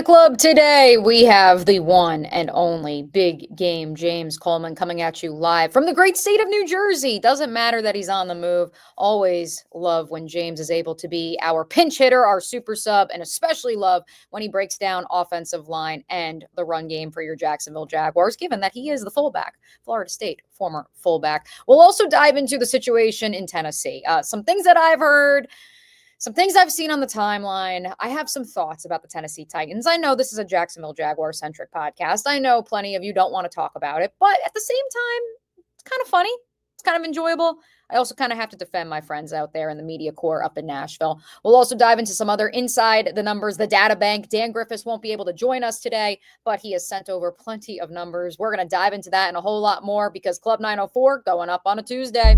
club today, we have the one and only big game James Coleman coming at you live from the great state of New Jersey. Doesn't matter that he's on the move. Always love when James is able to be our pinch hitter, our super sub, and especially love when he breaks down offensive line and the run game for your Jacksonville Jaguars, given that he is the fullback, Florida State former fullback. We'll also dive into the situation in Tennessee. Some things that I've heard, some things I've seen on the timeline. I have some thoughts about the Tennessee Titans. I know this is a Jacksonville Jaguar-centric podcast. I know plenty of you don't want to talk about it, but at the same time, it's kind of funny. It's kind of enjoyable. I also kind of have to defend my friends out there in the media corps up in Nashville. We'll also dive into some other inside the numbers, the data bank. Dan Griffiths won't be able to join us today, but he has sent over plenty of numbers. We're going to dive into that and a whole lot more because Club 904 going up on a Tuesday.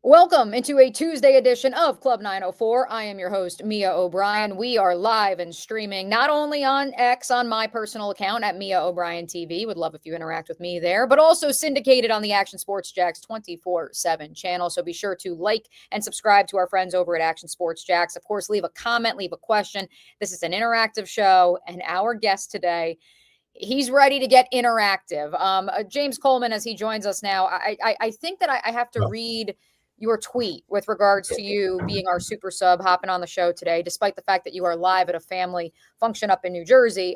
Welcome into a Tuesday edition of Club 904. I am your host, Mia O'Brien. We are live and streaming not only on X on my personal account at Mia O'Brien TV. Would love if you interact with me there, but also syndicated on the Action Sports Jacks 24/7 channel. So be sure to like and subscribe to our friends over at Action Sports Jacks. Of course, leave a comment, leave a question. This is an interactive show, and our guest today, he's ready to get interactive. James Coleman, as he joins us now, I think that I have to read your tweet with regards to you being our super sub, hopping on the show today, despite the fact that you are live at a family function up in New Jersey.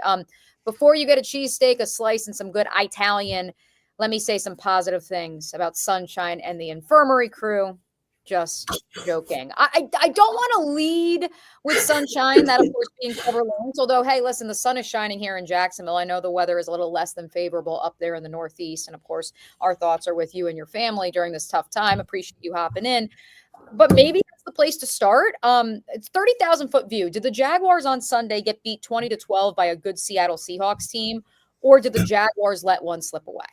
Before you get a cheesesteak, a slice, and some good Italian, let me say some positive things about Sunshine and the infirmary crew. Just joking. I don't want to lead with Sunshine, that of course being Trevor Lawrence, although, hey, listen, the sun is shining here in Jacksonville. I know the weather is a little less than favorable up there in the Northeast. And of course, our thoughts are with you and your family during this tough time. Appreciate you hopping in. But maybe that's the place to start. It's 30,000 foot view. Did the Jaguars on Sunday get beat 20-12 by a good Seattle Seahawks team, or did the Jaguars let one slip away?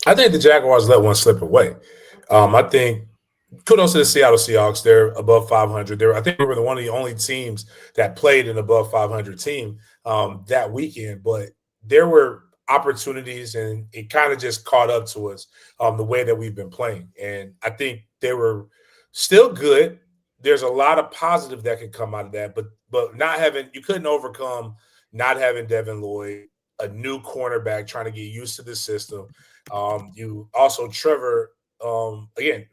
I think the Jaguars let one slip away. I think kudos to the Seattle Seahawks. They're above 500. I think we were one of the only teams that played an above 500 team that weekend. But there were opportunities, and it kind of just caught up to us the way that we've been playing. And I think they were still good. There's a lot of positive that could come out of that. But you couldn't overcome not having Devin Lloyd, a new cornerback trying to get used to the system. You also Trevor again.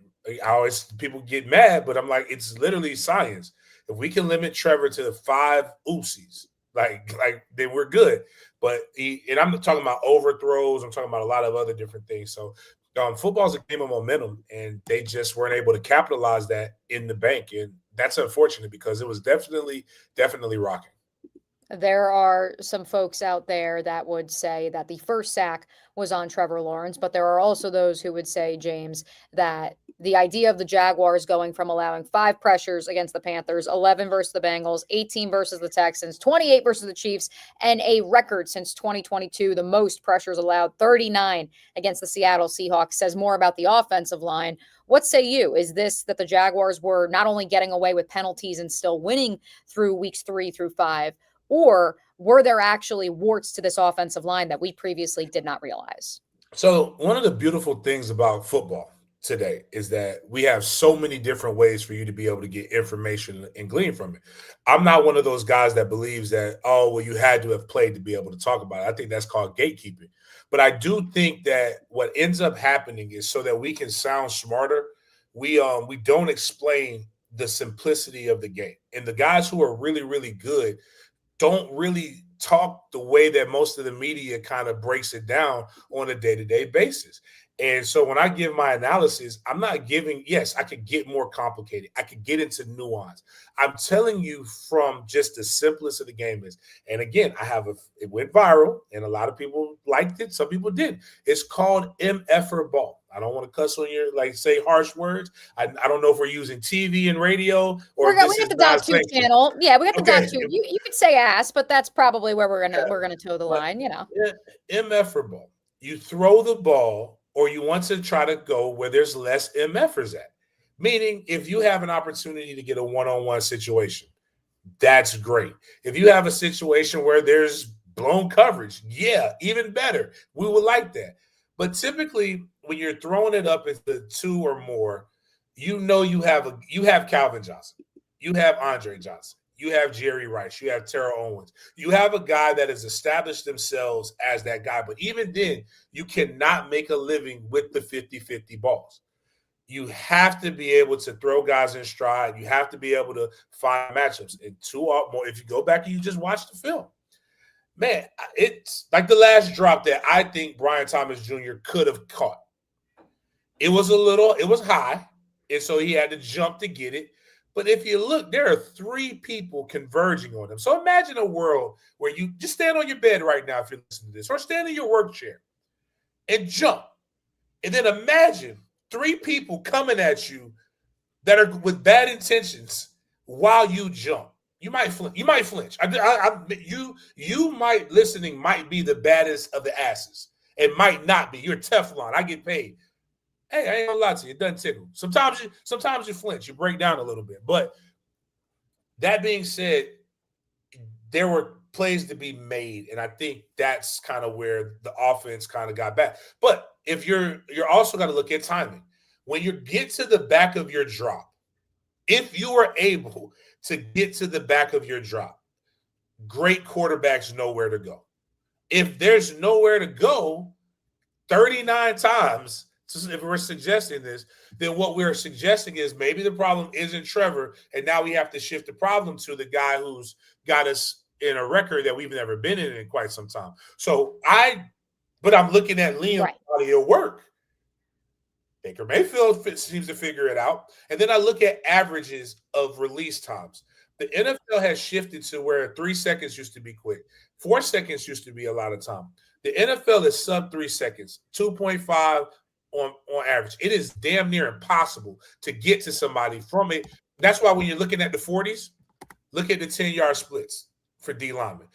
People get mad, but I'm like, it's literally science. If we can limit Trevor to the 5 oopsies, like then we're good. But and I'm talking about overthrows. I'm talking about a lot of other different things. So football's a game of momentum, and they just weren't able to capitalize that in the bank. And that's unfortunate because it was definitely rocking. There are some folks out there that would say that the first sack was on Trevor Lawrence, but there are also those who would say, James, that the idea of the Jaguars going from allowing 5 pressures against the Panthers, 11 versus the Bengals, 18 versus the Texans, 28 versus the Chiefs, and a record since 2022, the most pressures allowed, 39 against the Seattle Seahawks, says more about the offensive line. What say you? Is this that the Jaguars were not only getting away with penalties and still winning through weeks 3 through 5, or were there actually warts to this offensive line that we previously did not realize? So one of the beautiful things about football today is that we have so many different ways for you to be able to get information and glean from it. I'm not one of those guys that believes that, you had to have played to be able to talk about it. I think that's called gatekeeping. But I do think that what ends up happening is so that we can sound smarter, we don't explain the simplicity of the game. And the guys who are really, really good don't really talk the way that most of the media kind of breaks it down on a day-to-day basis. And so when I give my analysis, I'm not giving, yes, I could get more complicated. I could get into nuance. I'm telling you from just the simplest of the game is, and again, it went viral and a lot of people liked it. Some people didn't. It's called MFer ball. I don't want to cuss on your, say harsh words. I don't know if we're using TV and radio or we got the Dot 2 channel. Yeah, we got the Dot 2. You could say ass, but that's probably where we're gonna toe the line, MFer ball. You throw the ball, or you want to try to go where there's less MFers at. Meaning, if you have an opportunity to get a one-on-one situation, that's great. If you have a situation where there's blown coverage, yeah, even better. We would like that. But typically, when you're throwing it up into 2 or more, you have Calvin Johnson, you have Andre Johnson, you have Jerry Rice, you have Terrell Owens, you have a guy that has established themselves as that guy. But even then, you cannot make a living with the 50-50 balls. You have to be able to throw guys in stride. You have to be able to find matchups. And 2 or more, if you go back and you just watch the film, man, it's like the last drop that I think Brian Thomas Jr. could have caught. It was high, and so he had to jump to get it. But if you look, there are 3 people converging on him. So imagine a world where you just stand on your bed right now if you're listening to this, or stand in your work chair and jump. And then imagine 3 people coming at you that are with bad intentions while you jump. You might flinch. You might listening might be the baddest of the asses. It might not be. You're Teflon. I get paid. Hey, I ain't gonna lie to you. It doesn't tickle. Sometimes you flinch. You break down a little bit. But that being said, there were plays to be made, and I think that's kind of where the offense kind of got back. But if you're also got to look at timing. When you get to the back of your drop, if you are able to get to the back of your drop, great quarterbacks know where to go. If there's nowhere to go 39 times, if we're suggesting this, then what we're suggesting is maybe the problem isn't Trevor, and now we have to shift the problem to the guy who's got us in a record that we've never been in quite some time. But I'm looking at Liam's body of work. Baker Mayfield seems to figure it out. And then I look at averages of release times. The NFL has shifted to where 3 seconds used to be quick. 4 seconds used to be a lot of time. The NFL is sub 3 seconds, 2.5 on average. It is damn near impossible to get to somebody from it. That's why when you're looking at the 40s, look at the 10-yard splits for D linemen.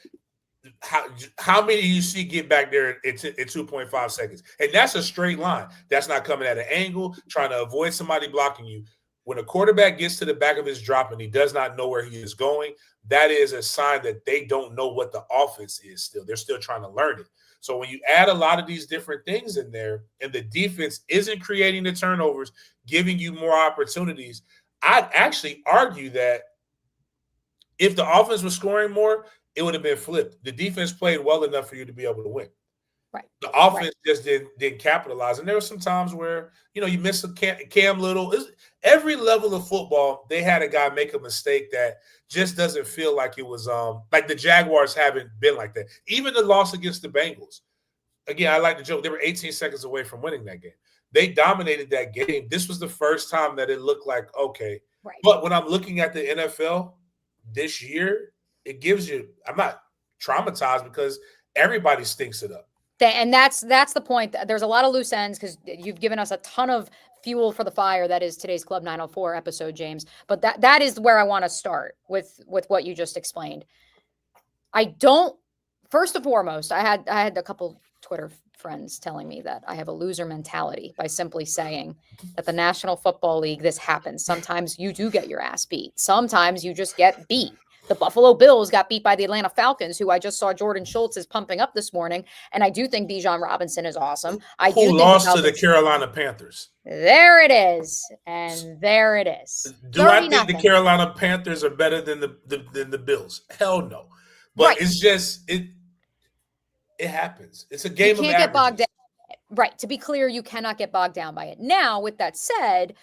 How many do you see get back there in 2.5 seconds? And that's a straight line. That's not coming at an angle, trying to avoid somebody blocking you. When a quarterback gets to the back of his drop and he does not know where he is going, that is a sign that they don't know what the offense is still. They're still trying to learn it. So when you add a lot of these different things in there and the defense isn't creating the turnovers, giving you more opportunities, I'd actually argue that if the offense was scoring more, it would have been flipped. The defense played well enough for you to be able to win. Right. The offense just didn't capitalize. And there were some times where, you miss a Cam Little. Every level of football, they had a guy make a mistake that just doesn't feel like it was like the Jaguars haven't been like that. Even the loss against the Bengals. Again, I like the joke. They were 18 seconds away from winning that game. They dominated that game. This was the first time that it looked like, okay. Right. But when I'm looking at the NFL this year, it gives you – I'm not traumatized because everybody stinks it up. And that's the point. There's a lot of loose ends because you've given us a ton of fuel for the fire. That is today's Club 904 episode, James. But that is where I want to start with what you just explained. First and foremost, I had a couple Twitter friends telling me that I have a loser mentality by simply saying that the National Football League, this happens. Sometimes you do get your ass beat. Sometimes you just get beat. The Buffalo Bills got beat by the Atlanta Falcons, who I just saw Jordan Schultz is pumping up this morning. And I do think Bijan Robinson is awesome. Who lost to the Carolina Panthers? There it is. And there it is. Do I think the Carolina Panthers are better than the Bills? Hell no. But it's just it happens. It's a game of averages. You can't get bogged down. Right. To be clear, you cannot get bogged down by it. Now, with that said,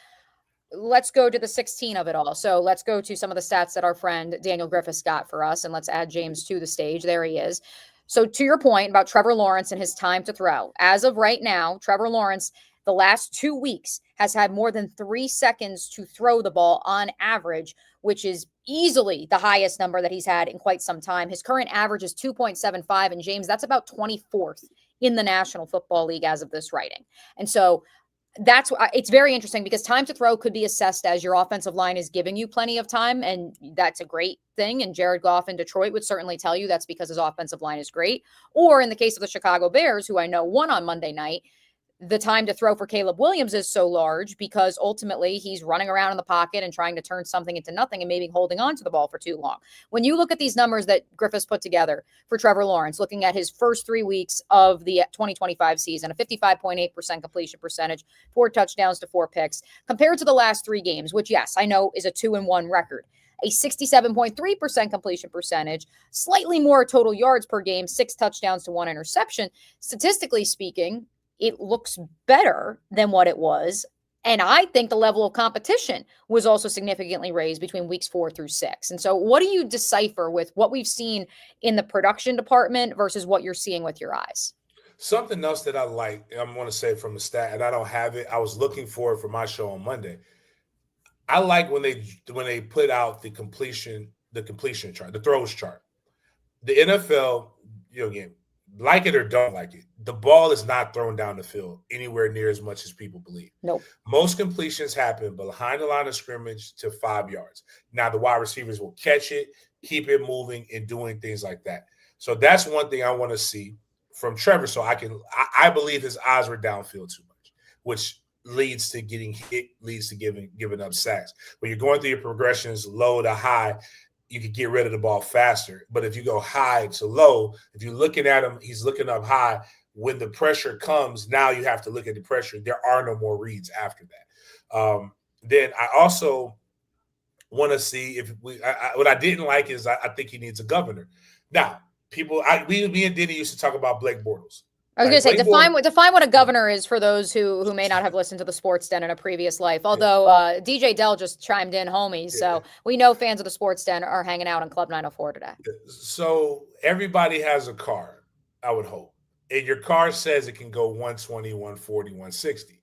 let's go to the 16 of it all. So let's go to some of the stats that our friend Daniel Griffiths got for us, and let's add James to the stage. There he is. So to your point about Trevor Lawrence and his time to throw, as of right now, Trevor Lawrence, the last 2 weeks, has had more than 3 seconds to throw the ball on average, which is easily the highest number that he's had in quite some time. His current average is 2.75, and James, that's about 24th in the National Football League as of this writing. And so that's why it's very interesting because time to throw could be assessed as your offensive line is giving you plenty of time. And that's a great thing. And Jared Goff in Detroit would certainly tell you that's because his offensive line is great. Or in the case of the Chicago Bears, who I know won on Monday night, the time to throw for Caleb Williams is so large because ultimately he's running around in the pocket and trying to turn something into nothing and maybe holding on to the ball for too long. When you look at these numbers that Griffiths put together for Trevor Lawrence, looking at his first 3 weeks of the 2025 season, a 55.8% completion percentage, 4 touchdowns to 4 picks, compared to the last 3 games, which, yes, I know is a 2-1 record. A 67.3% completion percentage, slightly more total yards per game, 6 touchdowns to 1 interception. Statistically speaking, it looks better than what it was. And I think the level of competition was also significantly raised between weeks 4 through 6. And so what do you decipher with what we've seen in the production department versus what you're seeing with your eyes? Something else that I like, I'm going to say from the stat, and I don't have it. I was looking for it for my show on Monday. I like when they put out the completion chart, the throws chart. The NFL, again, like it or don't like it, the ball is not thrown down the field anywhere near as much as people believe. Nope. Most completions happen behind the line of scrimmage to 5 yards. Now the wide receivers will catch it, keep it moving, and doing things like that. So that's one thing I want to see from Trevor. So I believe his eyes were downfield too much, which leads to getting hit, leads to giving up sacks. When you're going through your progressions low to high, you can get rid of the ball faster. But if you go high to low, if you're looking at him, he's looking up high. When the pressure comes, now you have to look at the pressure. There are no more reads after that. Then I also want to see if what I didn't like is I think he needs a governor. Now, me and Denny used to talk about Blake Bortles. I was going to say, define what a governor is for those who may not have listened to the Sports Den in a previous life. Although DJ Dell just chimed in, homies. So we know fans of the Sports Den are hanging out on Club 904 today. So everybody has a car, I would hope. And your car says it can go 120, 140, 160.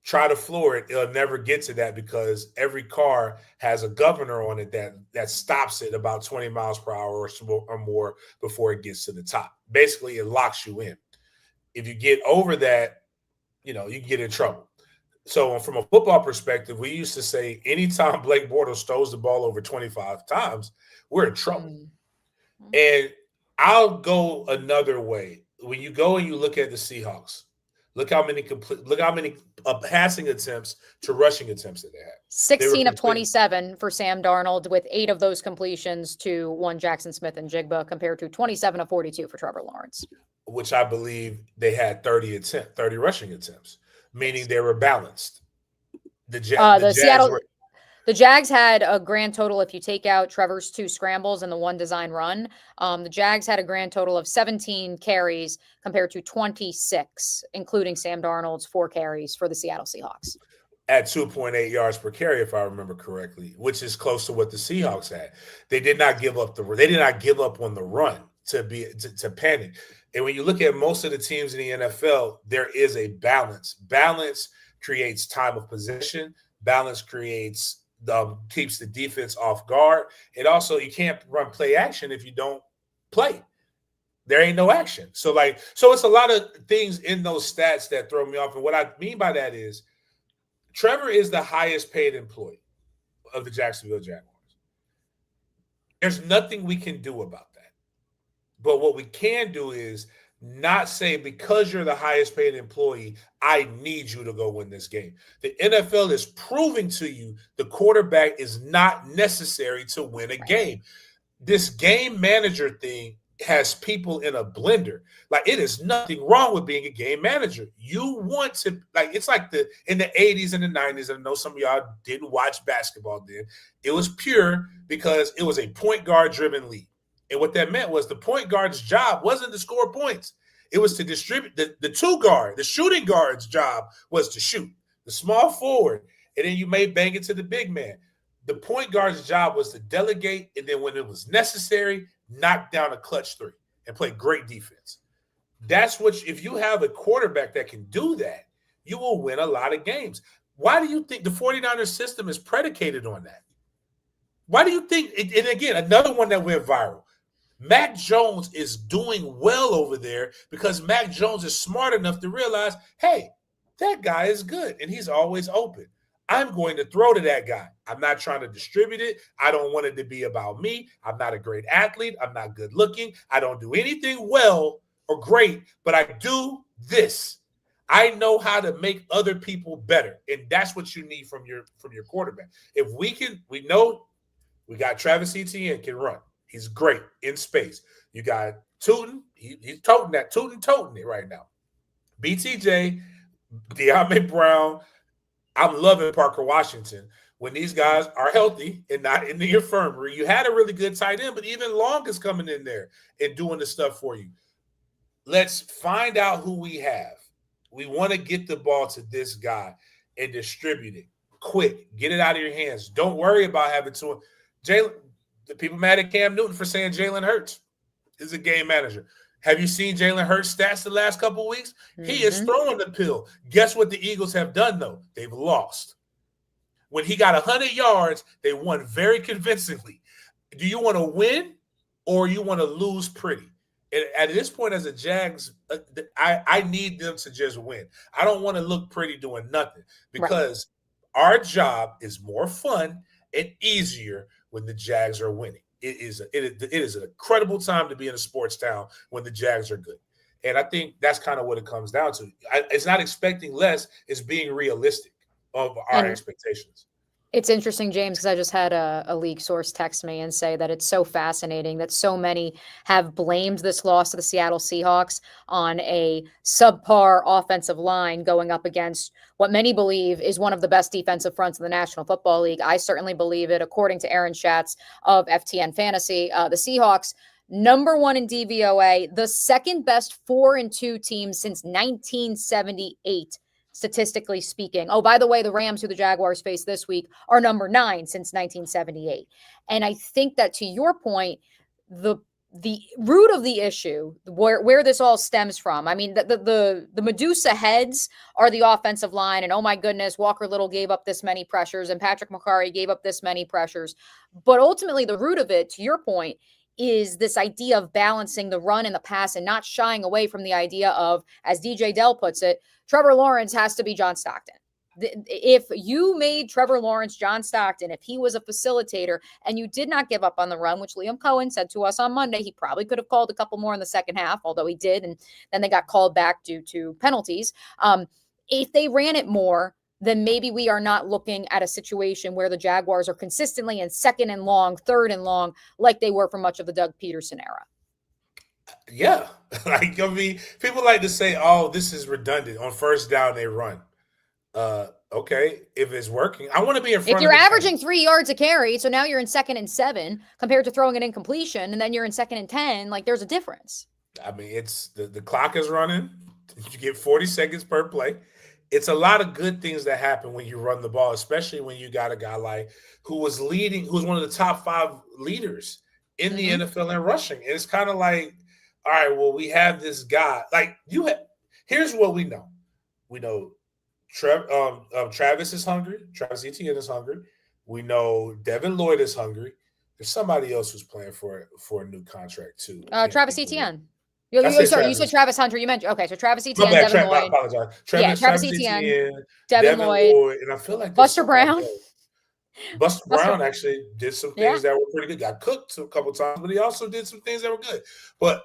Try to floor it. It'll never get to that because every car has a governor on it that stops it about 20 miles per hour or more before it gets to the top. Basically, it locks you in. If you get over that, you can get in trouble. So from a football perspective, we used to say anytime Blake Bortles throws the ball over 25 times, we're in trouble. Mm-hmm. And I'll go another way. When you go and you look at the Seahawks, look how many passing attempts to rushing attempts that they had. 16 of 27 for Sam Darnold, with 8 of those completions to one Jackson Smith-Njigba, compared to 27 of 42 for Trevor Lawrence. Which I believe they had 30 rushing attempts, meaning they were balanced. The Jags had a grand total, if you take out Trevor's 2 scrambles and the 1 design run, the Jags had a grand total of 17 carries compared to 26, including Sam Darnold's 4 carries for the Seattle Seahawks. At 2.8 yards per carry, if I remember correctly, which is close to what the Seahawks had. They did not give up on the run to panic. And when you look at most of the teams in the NFL, there is a balance. Balance creates time of possession. Balance keeps the defense off guard. And also, you can't run play action if you don't play. There ain't no action. So it's a lot of things in those stats that throw me off. And what I mean by that is Trevor is the highest paid employee of the Jacksonville Jaguars. There's nothing we can do about that. But what we can do is not say, because you're the highest paid employee, I need you to go win this game. The NFL is proving to you the quarterback is not necessary to win a game. This game manager thing has people in a blender. It is nothing wrong with being a game manager. You want to, it's like in the 80s and the 90s, and I know some of y'all didn't watch basketball then. It was pure because it was a point guard driven league. And what that meant was the point guard's job wasn't to score points. It was to distribute. The shooting guard's job was to shoot. The small forward, and then you may bang it to the big man. The point guard's job was to delegate, and then when it was necessary, knock down a clutch 3 and play great defense. That's what, if you have a quarterback that can do that, you will win a lot of games. Why do you think the 49ers system is predicated on that? Why do you think, and again, another one that went viral, Mac Jones is doing well over there because Mac Jones is smart enough to realize, hey, that guy is good and he's always open. I'm going to throw to that guy. I'm not trying to distribute it. I don't want it to be about me. I'm not a great athlete. I'm not good looking. I don't do anything well or great, but I do this. I know how to make other people better, and that's what you need from your quarterback. If we know we got Travis Etienne can run. He's great in space. You got Tootin. He's toting it right now. BTJ, De'Ami Brown. I'm loving Parker Washington. When these guys are healthy and not in the infirmary, you had a really good tight end, but even Long is coming in there and doing the stuff for you. Let's find out who we have. We want to get the ball to this guy and distribute it quick. Get it out of your hands. Don't worry about having to. Jalen, the people mad at Cam Newton for saying Jalen Hurts is a game manager. Have you seen Jalen Hurts' stats the last couple of weeks? Mm-hmm. He is throwing the pill. Guess what the Eagles have done, though? They've lost. When he got 100 yards, they won very convincingly. Do you want to win or you want to lose pretty? And at this point, as a Jags, I need them to just win. I don't want to look pretty doing nothing because our job is more fun and easier when the Jags are winning. It is an incredible time to be in a sports town when the Jags are good. And I think that's kind of what it comes down to. It's not expecting less. It's being realistic of our expectations. It's interesting, James, because I just had a league source text me and say that it's so fascinating that so many have blamed this loss to the Seattle Seahawks on a subpar offensive line going up against what many believe is one of the best defensive fronts in the National Football League. I certainly believe it. According to Aaron Schatz of FTN Fantasy, the Seahawks, number 1 in DVOA, the second best 4-2 team since 1978. Statistically speaking. Oh, by the way, the Rams, who the Jaguars face this week, are number 9 since 1978. And I think that, to your point, the root of the issue, where this all stems from, I mean, the Medusa heads are the offensive line, and oh my goodness, Walker Little gave up this many pressures, and Patrick McCarry gave up this many pressures. But ultimately, the root of it, to your point, is this idea of balancing the run and the pass and not shying away from the idea of, as DJ Dell puts it, Trevor Lawrence has to be John Stockton. If you made Trevor Lawrence John Stockton, if he was a facilitator and you did not give up on the run, which Liam Cohen said to us on Monday, he probably could have called a couple more in the second half, although he did, and then they got called back due to penalties. If they ran it more, then maybe we are not looking at a situation where the Jaguars are consistently in second and long, third and long, like they were for much of the Doug Peterson era. Yeah. I mean, people like to say, oh, this is redundant. On first down, they run. Okay, if it's working. I want to be in front if you're averaging 3 yards a carry, so now you're in 2nd and 7 compared to throwing an incompletion, and then you're in 2nd and 10, like there's a difference. I mean, it's the clock is running. You get 40 seconds per play. It's a lot of good things that happen when you run the ball, especially when you got a guy like who was one of the top 5 leaders in the NFL in rushing. And it's kind of like, all right, well, we have this guy. Like here's what we know. We know Travis is hungry. Travis Etienne is hungry. We know Devin Lloyd is hungry. There's somebody else who's playing for a new contract too. Travis Etienne. You said Travis Hunter. You mentioned so Travis Etienne, Devin Lloyd. I apologize. Travis Etienne, Devin Lloyd, and I feel like Buster Brown. Buster Brown actually did some things that were pretty good. Got cooked a couple times, but he also did some things that were good. But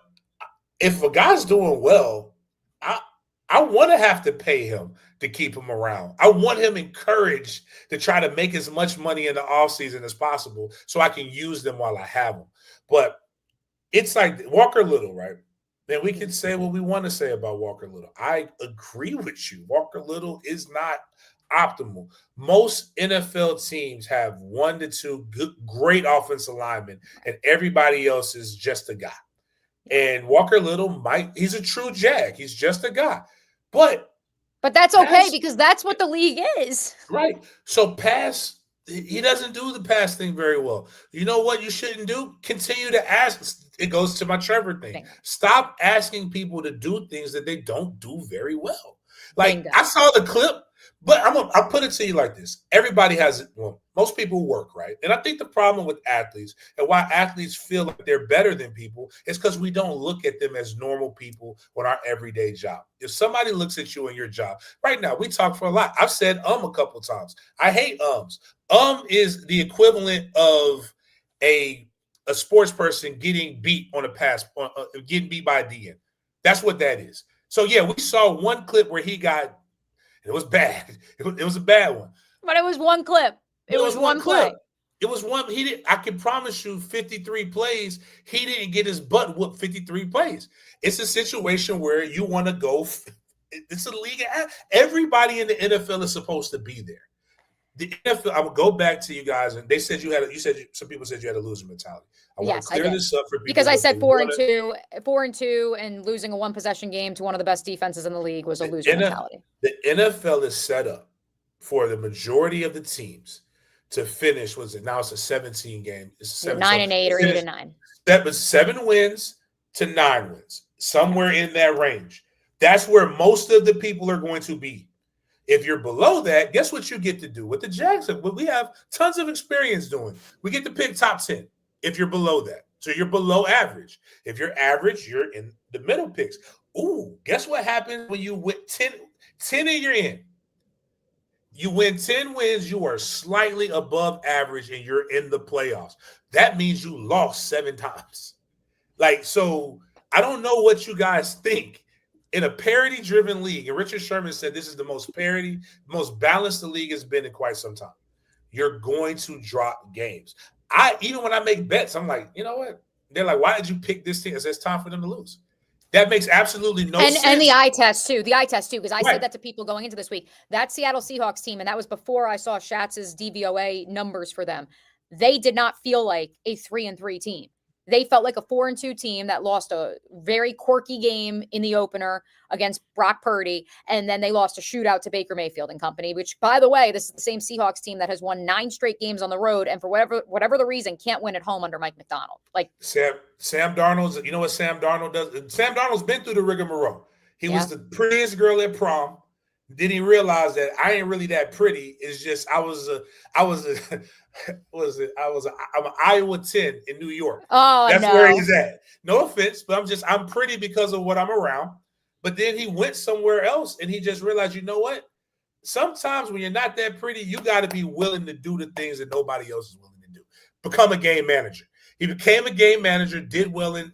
if a guy's doing well, I want to have to pay him to keep him around. I want him encouraged to try to make as much money in the offseason as possible so I can use them while I have them. But it's like Walker Little, right? Then we can say what we want to say about Walker Little. I agree with you. Walker Little is not optimal. Most NFL teams have 1 to 2 great offensive linemen, and everybody else is just a guy. And Walker Little he's a true Jag. He's just a guy. But that's okay because that's what the league is. Right. So he doesn't do the pass thing very well. You know what you shouldn't do? Continue to ask. It goes to my Trevor thing. Stop asking people to do things that they don't do very well. Like I saw the clip, but I'll put it to you like this. Everybody most people work, right? And I think the problem with athletes and why athletes feel like they're better than people is because we don't look at them as normal people on our everyday job. If somebody looks at you in your job, right now, we talk for a lot. I've said a couple times. I hate ums. Is the equivalent of a sports person getting beat on a pass, getting beat by a DN. That's what that is. So yeah, we saw one clip where he got. It was bad. It was a bad one. But it was one clip. It was one clip. play. It was one. He did. I can promise you, 53 plays. He didn't get his butt whooped 53 plays. It's a situation where you want to go. It's a league. Everybody in the NFL is supposed to be there. The NFL. I will go back to you guys, and they said you had. Some people said you had a loser mentality. I want to clear this up for people because I said 4-2, and losing a one possession game to one of the best defenses in the league was a loser mentality. The NFL is set up for the majority of the teams to finish. Now it's a 17 game. It's 9-8 or 8-9. That was 7 wins to 9 wins, somewhere in that range. That's where most of the people are going to be. If you're below that, guess what you get to do with the Jags? What we have tons of experience doing. We get to pick top 10 if you're below that. So you're below average. If you're average, you're in the middle picks. Ooh, guess what happens when you win 10 and you're in? You win 10 wins, you are slightly above average, and you're in the playoffs. That means you lost 7 times. So I don't know what you guys think. In a parity-driven league, and Richard Sherman said this is the most parity, most balanced the league has been in quite some time. You're going to drop games. Even when I make bets, I'm like, you know what? They're like, why did you pick this team? It's time for them to lose. That makes absolutely no sense. And the eye test, too. Because I said that to people going into this week. That Seattle Seahawks team, and that was before I saw Schatz's DVOA numbers for them. They did not feel like a 3-3 team. They felt like a 4-2 team that lost a very quirky game in the opener against Brock Purdy, and then they lost a shootout to Baker Mayfield and company, which, by the way, this is the same Seahawks team that has won 9 straight games on the road, and for whatever the reason, can't win at home under Mike McDonald. Sam Darnold's, you know what Sam Darnold does? Sam Darnold's been through the rigmarole. He was the prettiest girl at prom. Then he realized that I ain't really that pretty. It's just I'm an Iowa 10 in New York. Oh, that's where he's at. No offense, but I'm pretty because of what I'm around. But then he went somewhere else and he just realized, you know what? Sometimes when you're not that pretty, you got to be willing to do the things that nobody else is willing to do. Become a game manager. He became a game manager, did well in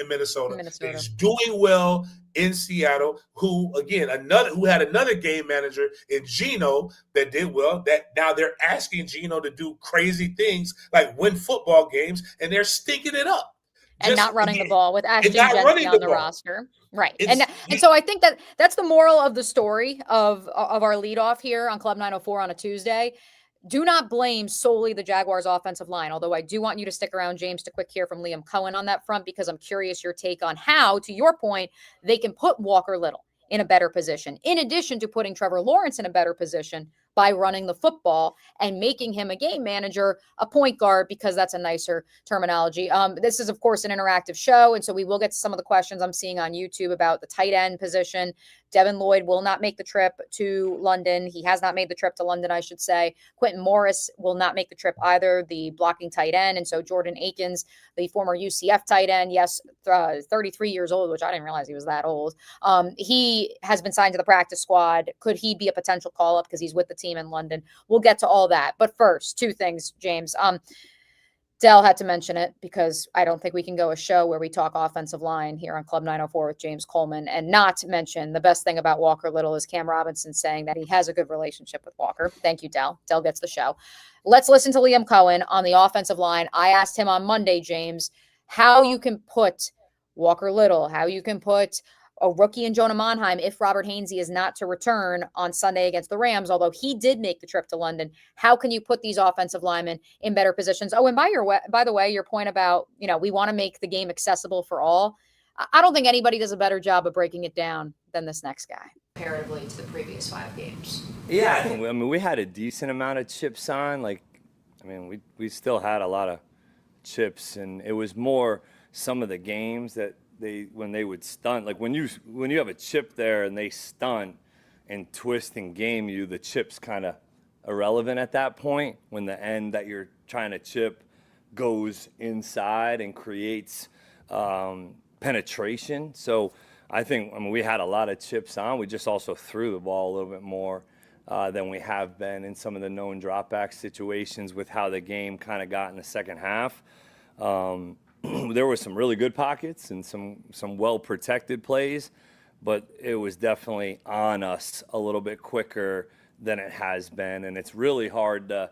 Minnesota. He's doing well in Seattle, who had another game manager in Geno that did well. That now they're asking Geno to do crazy things like win football games, and they're stinking it up. And not running the ball with Ashton Jensen on the roster. Right. And so I think that's the moral of the story of our leadoff here on Club 904 on a Tuesday. Do not blame solely the Jaguars offensive line, although I do want you to stick around, James, to quick hear from Liam Cohen on that front, because I'm curious your take on how, to your point, they can put Walker Little in a better position, in addition to putting Trevor Lawrence in a better position by running the football and making him a game manager, a point guard, because that's a nicer terminology. This is, of course, an interactive show, and so we will get to some of the questions I'm seeing on YouTube about the tight end position. Devin Lloyd will not make the trip to London. He has not made the trip to London, I should say. Quentin Morris will not make the trip either, the blocking tight end. And so Jordan Akins, the former UCF tight end, 33 years old, which I didn't realize he was that old. He has been signed to the practice squad. Could he be a potential call-up because he's with the team in London? We'll get to all that. But first, 2 things, James. Dell had to mention it because I don't think we can go a show where we talk offensive line here on Club 904 with James Coleman and not mention the best thing about Walker Little is Cam Robinson saying that he has a good relationship with Walker. Thank you, Dell. Dell gets the show. Let's listen to Liam Cohen on the offensive line. I asked him on Monday, James, how you can put Walker Little, how you can put a rookie in Jonah Monheim if Robert Hainsey is not to return on Sunday against the Rams, although he did make the trip to London. How can you put these offensive linemen in better positions? Oh, and by the way, your point about, we want to make the game accessible for all. I don't think anybody does a better job of breaking it down than this next guy. Comparatively to the previous 5 games. Yeah, we had a decent amount of chips on. We still had a lot of chips, and it was more some of the games that when they would stunt, like when you have a chip there and they stunt and twist and game you, the chip's kind of irrelevant at that point when the end that you're trying to chip goes inside and creates penetration. So I think we had a lot of chips on. We just also threw the ball a little bit more than we have been in some of the known dropback situations with how the game kind of got in the second half. There were some really good pockets and some well-protected plays, but it was definitely on us a little bit quicker than it has been. And it's really hard to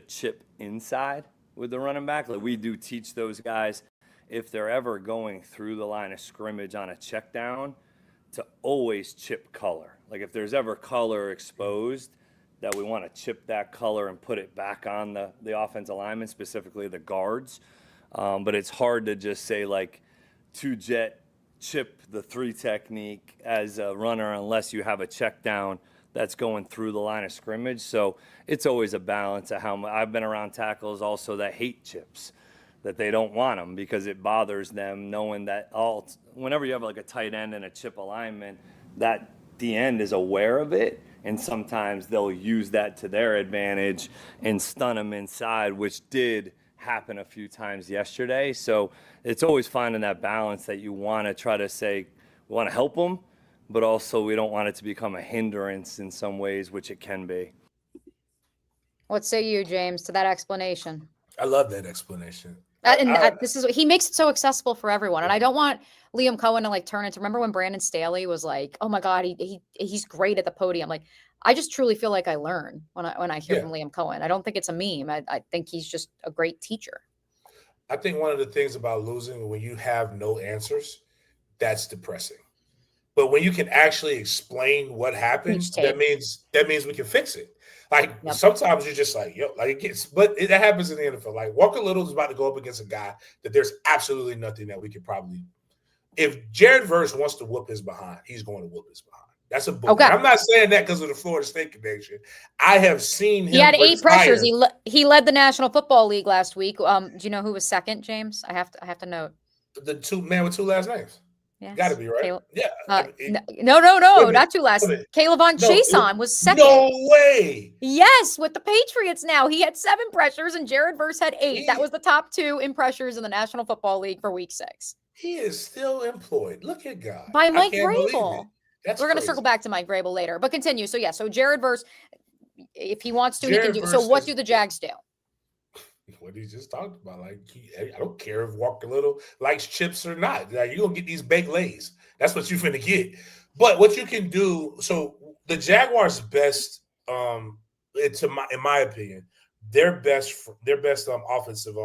chip inside with the running back. Like, we do teach those guys, if they're ever going through the line of scrimmage on a check down, to always chip color. Like, if there's ever color exposed, that we want to chip that color and put it back on the offensive lineman, specifically the guards. But it's hard to just say, like, two-jet chip the 3 technique as a runner unless you have a check down that's going through the line of scrimmage. So it's always a balance of how I've been around tackles also that hate chips, that they don't want them because it bothers them knowing that whenever you have like a tight end and a chip alignment, that the end is aware of it, and sometimes they'll use that to their advantage and stun them inside, which did happen a few times yesterday. So it's always finding that balance that you want to try to say, we want to help them, but also we don't want it to become a hindrance in some ways, which it can be. What say you, James, to that explanation? I love that explanation. This is he makes it so accessible for everyone. And I don't want Liam Cohen to like turn into, remember when Brandon Staley was like, oh my God, he's great at the podium. Like, I just truly feel like I learn when I hear from Liam Cohen. I don't think it's a meme. I think he's just a great teacher. I think one of the things about losing, when you have no answers, that's depressing. But when you can actually explain what happened, that means we can fix it. Like, sometimes you're just like, yo, like it gets, but that happens in the NFL. Like, Walker Little is about to go up against a guy that there's absolutely nothing that we could probably. If Jared Verse wants to whoop his behind, he's going to whoop his behind. That's a book. Okay. I'm not saying that because of the Florida State connection. I have seen him. He had 8 pressures. He led the National Football League last week. Do you know who was second, James? I have to note. The man with 2 last names. Yes. Got to be right. No, not 2 last. Caleb Chason was second. No way. Yes, with the Patriots now. He had 7 pressures and Jared Verse had 8. That was the top 2 in pressures in the National Football League for week 6. He is still employed. Look at God. By Mike Vrabel. We're going to circle back to Mike Vrabel later, but continue. So Jared Verse, if he wants to, he can do. So what do the Jags do? What he just talked about. Like, I don't care if Walker Little likes chips or not. Like, you're going to get these baked lays. That's what you're finna get. But what you can do, so the Jaguars' best, in my opinion, their best offensive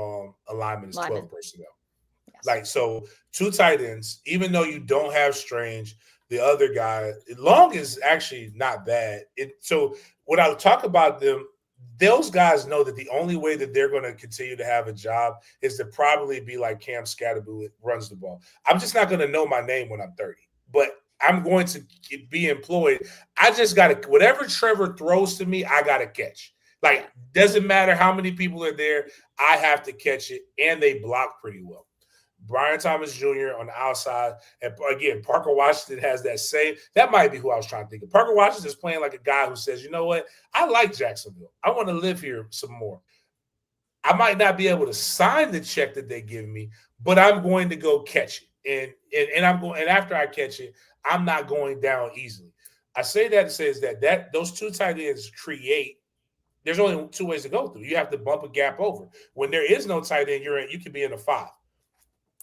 alignment is 12 personnel. Yes. Like, so 2 tight ends, even though you don't have Strange, the other guy, Long is actually not bad. So when I talk about them, those guys know that the only way that they're going to continue to have a job is to probably be like Cam Scatterbo runs the ball. I'm just not going to know my name when I'm 30, but I'm going to be employed. I just got to, whatever Trevor throws to me, I got to catch. Like, doesn't matter how many people are there, I have to catch it, and they block pretty well. Brian Thomas Jr. on the outside. And again, Parker Washington has that same. That might be who I was trying to think of. Parker Washington is playing like a guy who says, you know what? I like Jacksonville. I want to live here some more. I might not be able to sign the check that they give me, but I'm going to go catch it. And after I catch it, I'm not going down easily. I say that to say is that those 2 tight ends create. There's only 2 ways to go through. You have to bump a gap over. When there is no tight end, you can be in a 5.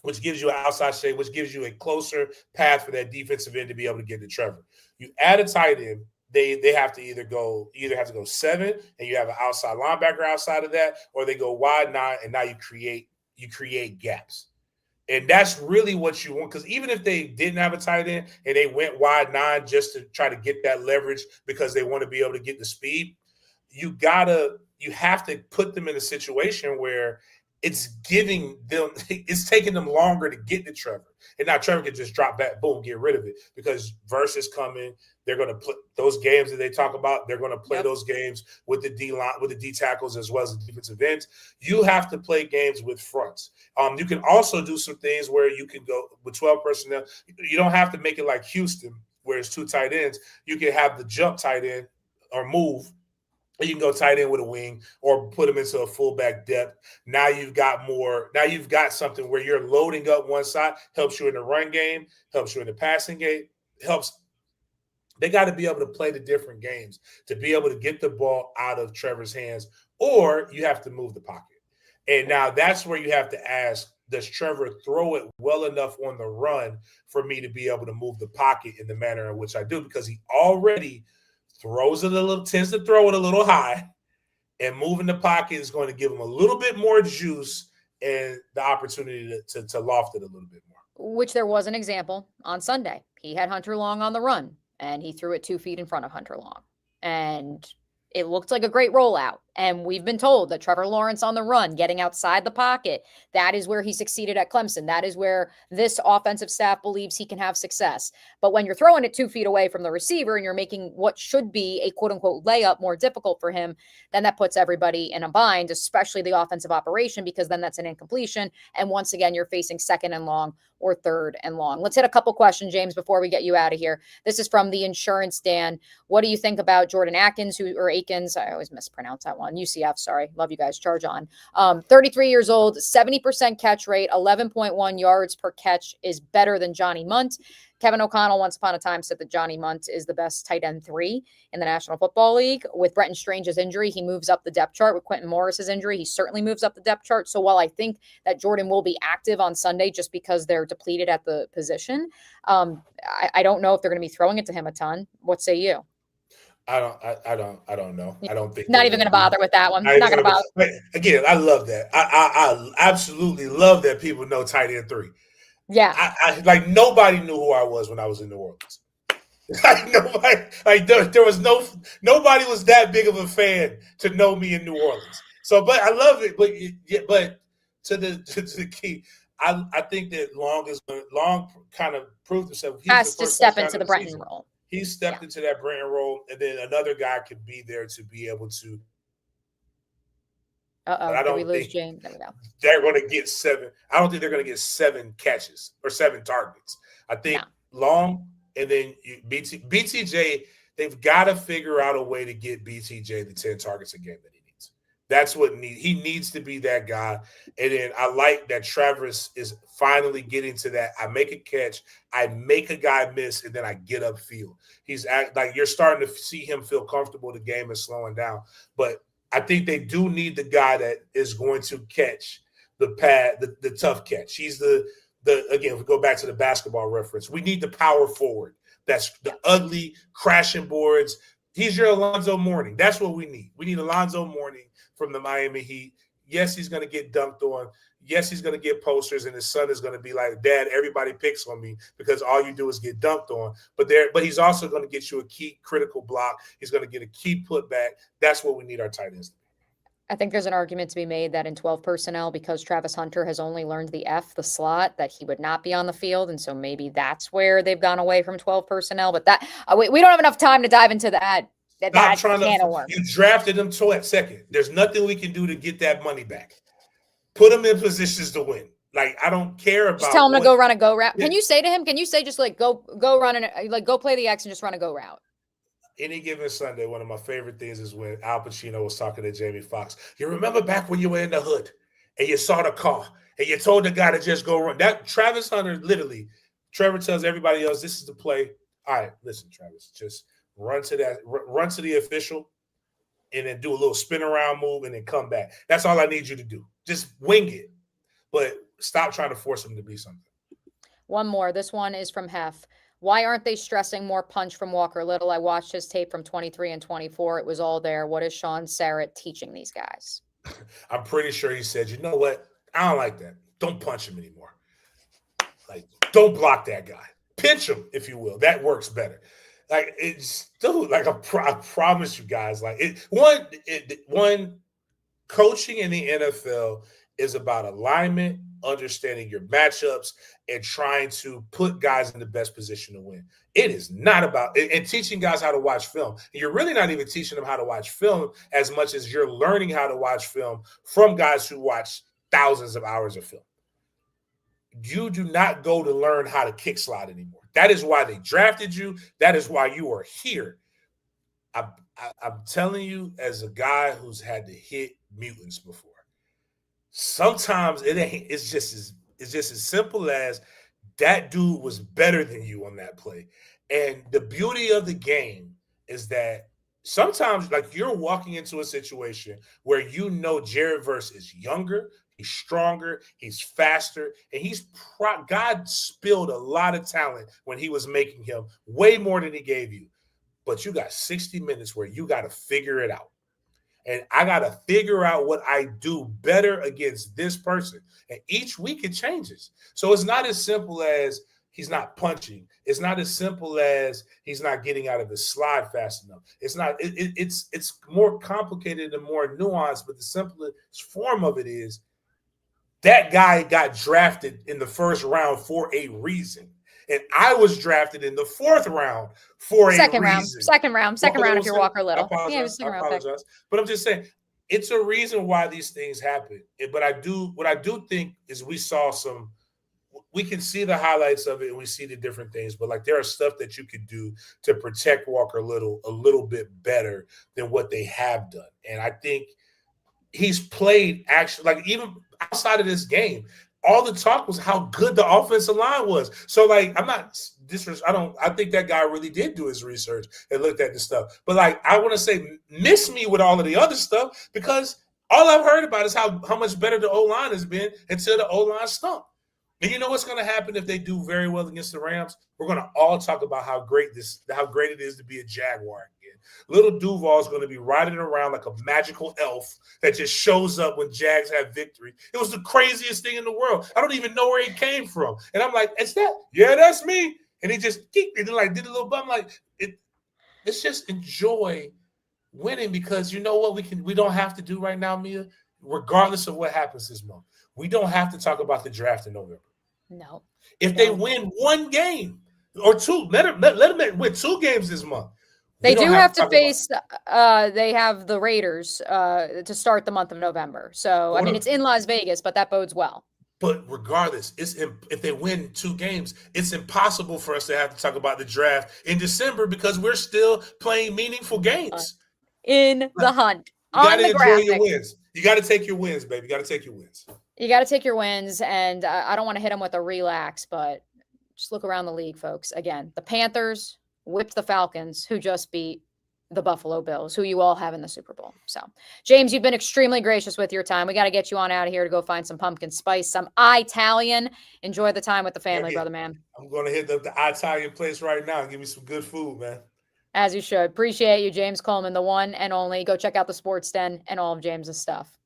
Which gives you an outside shade, which gives you a closer path for that defensive end to be able to get to Trevor. You add a tight end, they have to either have to go 7, and you have an outside linebacker outside of that, or they go wide 9, and now you create gaps. And that's really what you want, because even if they didn't have a tight end and they went wide 9 just to try to get that leverage because they want to be able to get the speed, you have to put them in a situation where it's taking them longer to get to Trevor. And now Trevor can just drop back, boom, get rid of it, because Verse is coming. They're going to put those games that they talk about. They're going to play those games with the D line, with the D tackles, as well as the defensive ends. You have to play games with fronts. You can also do some things where you can go with 12 personnel. You don't have to make it like Houston, where it's 2 tight ends. You can have the jump tight end or move. You can go tight end with a wing or put them into a fullback depth. Now you've got something where you're loading up one side, helps you in the run game, helps you in the passing game, They got to be able to play the different games to be able to get the ball out of Trevor's hands, or you have to move the pocket. And now that's where you have to ask, does Trevor throw it well enough on the run for me to be able to move the pocket in the manner in which I do? Because he already tends to throw it a little high, and moving the pocket is going to give him a little bit more juice and the opportunity to loft it a little bit more. Which there was an example on Sunday. He had Hunter Long on the run, and he threw it 2 feet in front of Hunter Long. And it looked like a great rollout. And we've been told that Trevor Lawrence on the run, getting outside the pocket, that is where he succeeded at Clemson. That is where this offensive staff believes he can have success. But when you're throwing it 2 feet away from the receiver and you're making what should be a quote unquote layup more difficult for him, then that puts everybody in a bind, especially the offensive operation, because then that's an incompletion. And once again, you're facing 2nd and long or 3rd and long. Let's hit a couple questions, James, before we get you out of here. This is from the Insurance Dan. What do you think about Jordan Akins, or Akins? I always mispronounce that one. UCF, sorry. Love you guys. Charge on. 33 years old, 70% catch rate, 11.1 yards per catch is better than Johnny Munt. Kevin O'Connell once upon a time said that Johnny Munt is the best tight end 3 in the National Football League. With Brenton Strange's injury, he moves up the depth chart. With Quentin Morris's injury, he certainly moves up the depth chart. So while I think that Jordan will be active on Sunday just because they're depleted at the position, I don't know if they're going to be throwing it to him a ton. What say you? I don't know. I don't think not even going to bother with that one. Not going to bother. Again, I love that. I absolutely love that people know tight end 3. Yeah. I like nobody knew who I was when I was in New Orleans. There was nobody was that big of a fan to know me in New Orleans. So, but I love it. But to the key, I think that Long kind of proved himself. He has to step into the Brenton role. He stepped into that Brenton role, and then another guy could be there to be able to. Did we lose James? There we go. They're going to get 7. I don't think they're going to get 7 catches or 7 targets. I think Long and then BTJ, they've got to figure out a way to get BTJ the 10 targets a game that he needs. That's what he needs to be that guy. And then I like that Travis is finally getting to that. I make a catch, I make a guy miss, and then I get upfield. He's like you're starting to see him feel comfortable. The game is slowing down, but I think they do need the guy that is going to catch the tough catch. He's the again, if we go back to the basketball reference, we need the power forward. That's the ugly crashing boards. He's your Alonzo Mourning. That's what we need. We need Alonzo Mourning from the Miami Heat. Yes, he's going to get dunked on. Yes, he's going to get posters, and his son is going to be like, Dad, everybody picks on me because all you do is get dunked on. But he's also going to get you a key critical block. He's going to get a key putback. That's what we need our tight ends to be. I think there's an argument to be made that in 12 personnel, because Travis Hunter has only learned the slot, that he would not be on the field. And so maybe that's where they've gone away from 12 personnel. But that we don't have enough time to dive into that. You drafted him to at second. There's nothing we can do to get that money back. Put him in positions to win. Like, I don't care about. Just tell him to go run a go route. Yeah. Can you say to him? Can you say just like go run and like go play the X and just run a go route? Any given Sunday, one of my favorite things is when Al Pacino was talking to Jamie Foxx. You remember back when you were in the hood and you saw the car and you told the guy to just go run. That Travis Hunter, literally, Trevor tells everybody else, this is the play. All right, listen, Travis, just run to the official and then do a little spin around move and then come back. That's all I need you to do. Just wing it. But stop trying to force him to be something. One more. This one is from Hef. Why aren't they stressing more punch from Walker Little? I watched his tape from 23 and 24. It was all there. What is Sean Sarrett teaching these guys? I'm pretty sure he said, you know what? I don't like that. Don't punch him anymore. Like, don't block that guy. Pinch him, if you will. That works better. Like, it's still like I promise you guys. Like, one coaching in the NFL is about alignment, understanding your matchups, and trying to put guys in the best position to win. It is not about and teaching guys how to watch film. You're really not even teaching them how to watch film as much as you're learning how to watch film from guys who watch thousands of hours of film. You do not go to learn how to kick slide anymore. That is why they drafted you. That is why you are here. I'm telling you, as a guy who's had to hit mutants before, sometimes it's just as simple as that dude was better than you on that play. And the beauty of the game is that sometimes, like, you're walking into a situation where you know Jared Verse is younger, He's stronger. He's faster. And God spilled a lot of talent when he was making him, way more than he gave you. But you got 60 minutes where you got to figure it out. And I got to figure out what I do better against this person. And each week it changes. So it's not as simple as he's not punching. It's not as simple as he's not getting out of his slide fast enough. It's not. It's more complicated and more nuanced. But the simplest form of it is that guy got drafted in the first round for a reason. And I was drafted in the fourth round for a reason. Second round if you're Walker Little. I apologize. But I'm just saying, it's a reason why these things happen. But what I do think is we can see the highlights of it and we see the different things. But like there are stuff that you could do to protect Walker Little a little bit better than what they have done. And I think he's played actually, like even outside of this game, all the talk was how good the offensive line was. So, like, I'm not I think that guy really did do his research and looked at the stuff. But, like, I want to say miss me with all of the other stuff because all I've heard about is how much better the O-line has been until the O-line stunk. And you know what's going to happen if they do very well against the Rams? We're going to all talk about how great it is to be a Jaguar again. Little Duval is going to be riding around like a magical elf that just shows up when Jags have victory. It was the craziest thing in the world. I don't even know where he came from. And I'm like, is that? Yeah, that's me. And he just did a little bump. Like, let's just enjoy winning because you know what we don't have to do right now, Mia, regardless of what happens this month. We don't have to talk about the draft in November. No. If they win one game or two, let them win 2 games this month. They do have to face they have the Raiders to start the month of November. So, I mean, it's in Las Vegas, but that bodes well. But regardless, if they win 2 games, it's impossible for us to have to talk about the draft in December because we're still playing meaningful games. In the hunt. You got to enjoy your wins. You got to take your wins, baby. You got to take your wins. You got to take your wins, and I don't want to hit them with a relax, but just look around the league, folks. Again, the Panthers whipped the Falcons, who just beat the Buffalo Bills, who you all have in the Super Bowl. So, James, you've been extremely gracious with your time. We got to get you on out of here to go find some pumpkin spice, some Italian. Enjoy the time with the family, brother, man. I'm going to hit the Italian place right now and give me some good food, man. As you should. Appreciate you, James Coleman, the one and only. Go check out the Sports Den and all of James's stuff.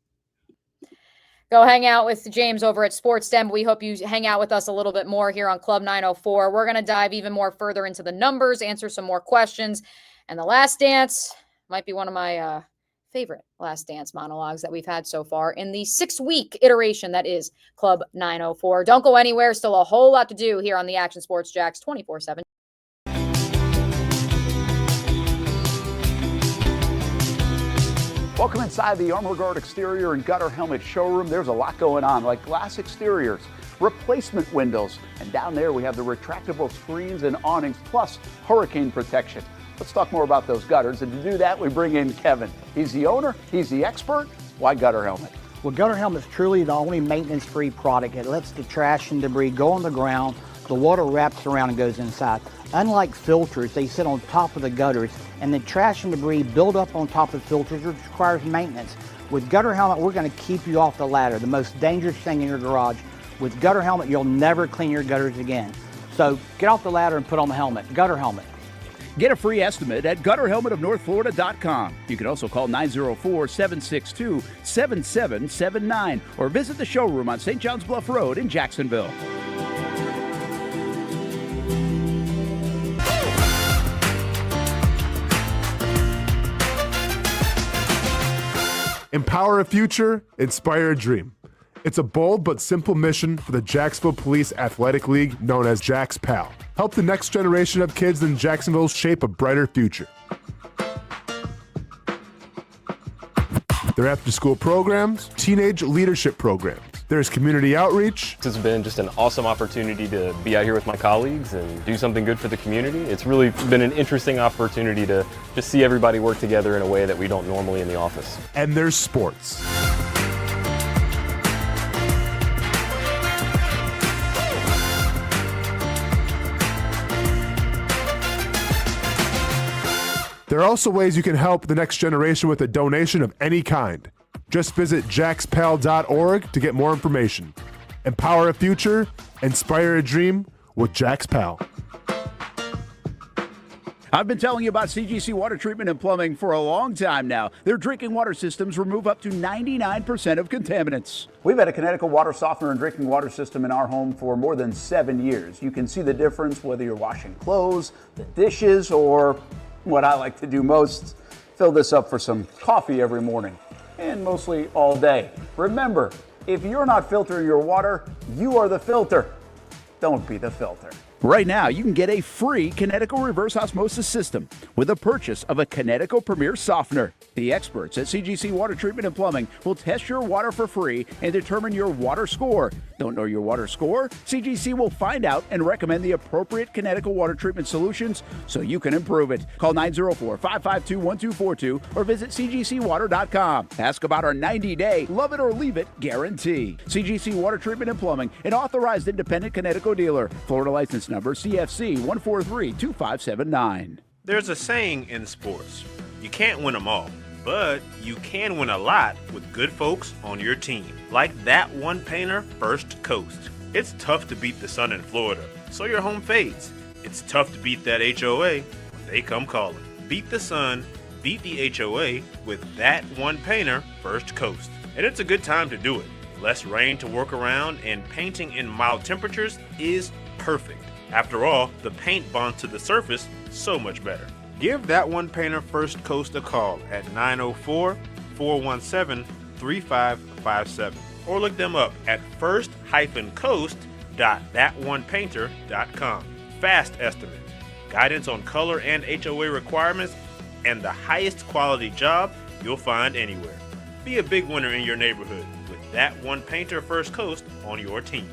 Go hang out with James over at Sports Den. We hope you hang out with us a little bit more here on Club 904. We're going to dive even more further into the numbers, answer some more questions. And the Last Dance might be one of my favorite Last Dance monologues that we've had so far in the 6-week iteration that is Club 904. Don't go anywhere. Still a whole lot to do here on the Action Sports Jacks 24/7. Welcome inside the Armor Guard exterior and gutter helmet showroom. There's a lot going on, like glass exteriors, replacement windows, and down there we have the retractable screens and awnings, plus hurricane protection. Let's talk more about those gutters, and to do that, we bring in Kevin. He's the owner, he's the expert. Why Gutter Helmet? Well, Gutter Helmet is truly the only maintenance-free product. It lets the trash and debris go on the ground, the water wraps around and goes inside. Unlike filters, they sit on top of the gutters, and the trash and debris build up on top of filters, which requires maintenance. With Gutter Helmet, we're going to keep you off the ladder, the most dangerous thing in your garage. With Gutter Helmet, you'll never clean your gutters again. So get off the ladder and put on the helmet. Gutter Helmet. Get a free estimate at gutterhelmetofnorthflorida.com. You can also call 904-762-7779 or visit the showroom on St. John's Bluff Road in Jacksonville. Empower a future, inspire a dream. It's a bold but simple mission for the Jacksonville Police Athletic League known as Jax PAL. Help the next generation of kids in Jacksonville shape a brighter future. Their after-school programs, teenage leadership programs. There's community outreach. This has been just an awesome opportunity to be out here with my colleagues and do something good for the community. It's really been an interesting opportunity to just see everybody work together in a way that we don't normally in the office. And there's sports. There are also ways you can help the next generation with a donation of any kind. Just visit jaxpal.org to get more information. Empower a future, inspire a dream with Jax Pal. I've been telling you about CGC Water Treatment and Plumbing for a long time now. Their drinking water systems remove up to 99% of contaminants. We've had a Connecticut water softener and drinking water system in our home for more than 7 years. You can see the difference whether you're washing clothes, the dishes, or what I like to do most, fill this up for some coffee every morning, and mostly all day. Remember, if you're not filtering your water, you are the filter. Don't be the filter. Right now, you can get a free Connecticut reverse osmosis system with the purchase of a Connecticut Premier Softener. The experts at CGC Water Treatment and Plumbing will test your water for free and determine your water score. Don't know your water score? CGC will find out and recommend the appropriate Connecticut water treatment solutions so you can improve it. Call 904-552-1242 or visit cgcwater.com. Ask about our 90-day love it or leave it guarantee. CGC Water Treatment and Plumbing, an authorized independent Connecticut dealer. Florida license number CFC 1432579. There's a saying in sports, you can't win them all, but you can win a lot with good folks on your team. Like that one painter, First Coast. It's tough to beat the sun in Florida, so your home fades. It's tough to beat that HOA when they come calling. Beat the sun, beat the HOA with that one painter, First Coast. And it's a good time to do it. Less rain to work around, and painting in mild temperatures is perfect. After all, the paint bonds to the surface so much better. Give that one painter First Coast a call at 904-417-3557 or look them up at first-coast.thatonepainter.com. Fast estimate, guidance on color and HOA requirements, and the highest quality job you'll find anywhere. Be a big winner in your neighborhood with that one painter First Coast on your team.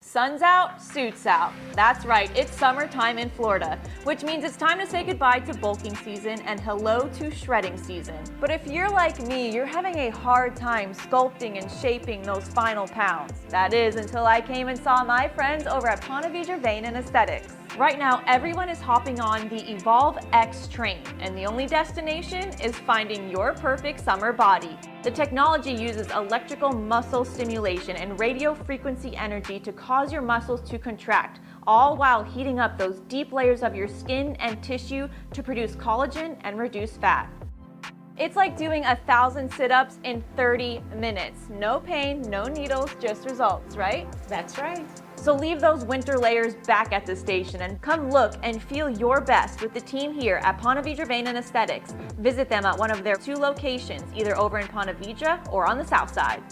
Sun's out, suits out. That's right, it's summertime in Florida, which means it's time to say goodbye to bulking season and hello to shredding season. But if you're like me, you're having a hard time sculpting and shaping those final pounds. That is until I came and saw my friends over at Ponte Vedra Vein and Aesthetics. Right now, everyone is hopping on the Evolve X train, and the only destination is finding your perfect summer body. The technology uses electrical muscle stimulation and radio frequency energy to cause your muscles to contract, all while heating up those deep layers of your skin and tissue to produce collagen and reduce fat. It's like doing 1,000 sit-ups in 30 minutes. No pain, no needles, just results, right? That's right. So leave those winter layers back at the station and come look and feel your best with the team here at Ponte Vedra Vein and Aesthetics. Visit them at one of their 2 locations, either over in Ponte Vedra or on the south side.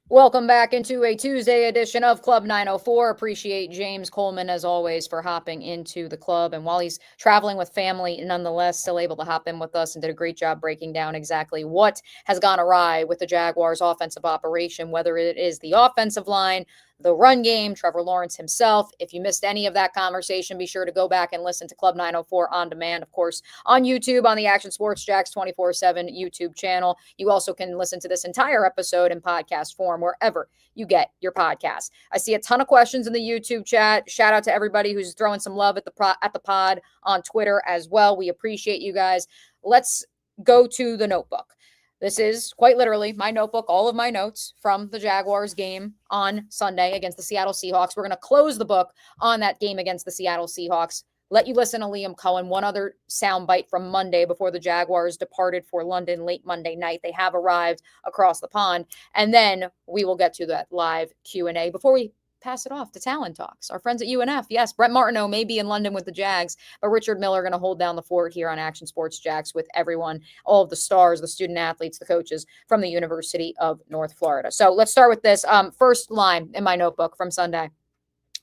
Welcome back into a Tuesday edition of Club 904. Appreciate James Coleman, as always, for hopping into the club. And while he's traveling with family, nonetheless, still able to hop in with us and did a great job breaking down exactly what has gone awry with the Jaguars' offensive operation, whether it is the offensive line, the run game, Trevor Lawrence himself. If you missed any of that conversation, be sure to go back and listen to Club 904 on demand, of course, on YouTube, on the Action Sports Jacks 24/7 YouTube channel. You also can listen to this entire episode in podcast form wherever you get your podcasts. I see a ton of questions in the YouTube chat. Shout out to everybody who's throwing some love at the pod on Twitter as well. We appreciate you guys. Let's go to the notebook. This is quite literally my notebook, all of my notes from the Jaguars game on Sunday against the Seattle Seahawks. We're going to close the book on that game against the Seattle Seahawks. Let you listen to Liam Cohen. One other soundbite from Monday before the Jaguars departed for London late Monday night. They have arrived across the pond. And then we will get to that live Q&A before we pass it off to Talent Talks. Our friends at UNF. Yes, Brett Martineau may be in London with the Jags, but Richard Miller going to hold down the fort here on Action Sports Jacks with everyone, all of the stars, the student athletes, the coaches from the University of North Florida. So let's start with this first line in my notebook from Sunday.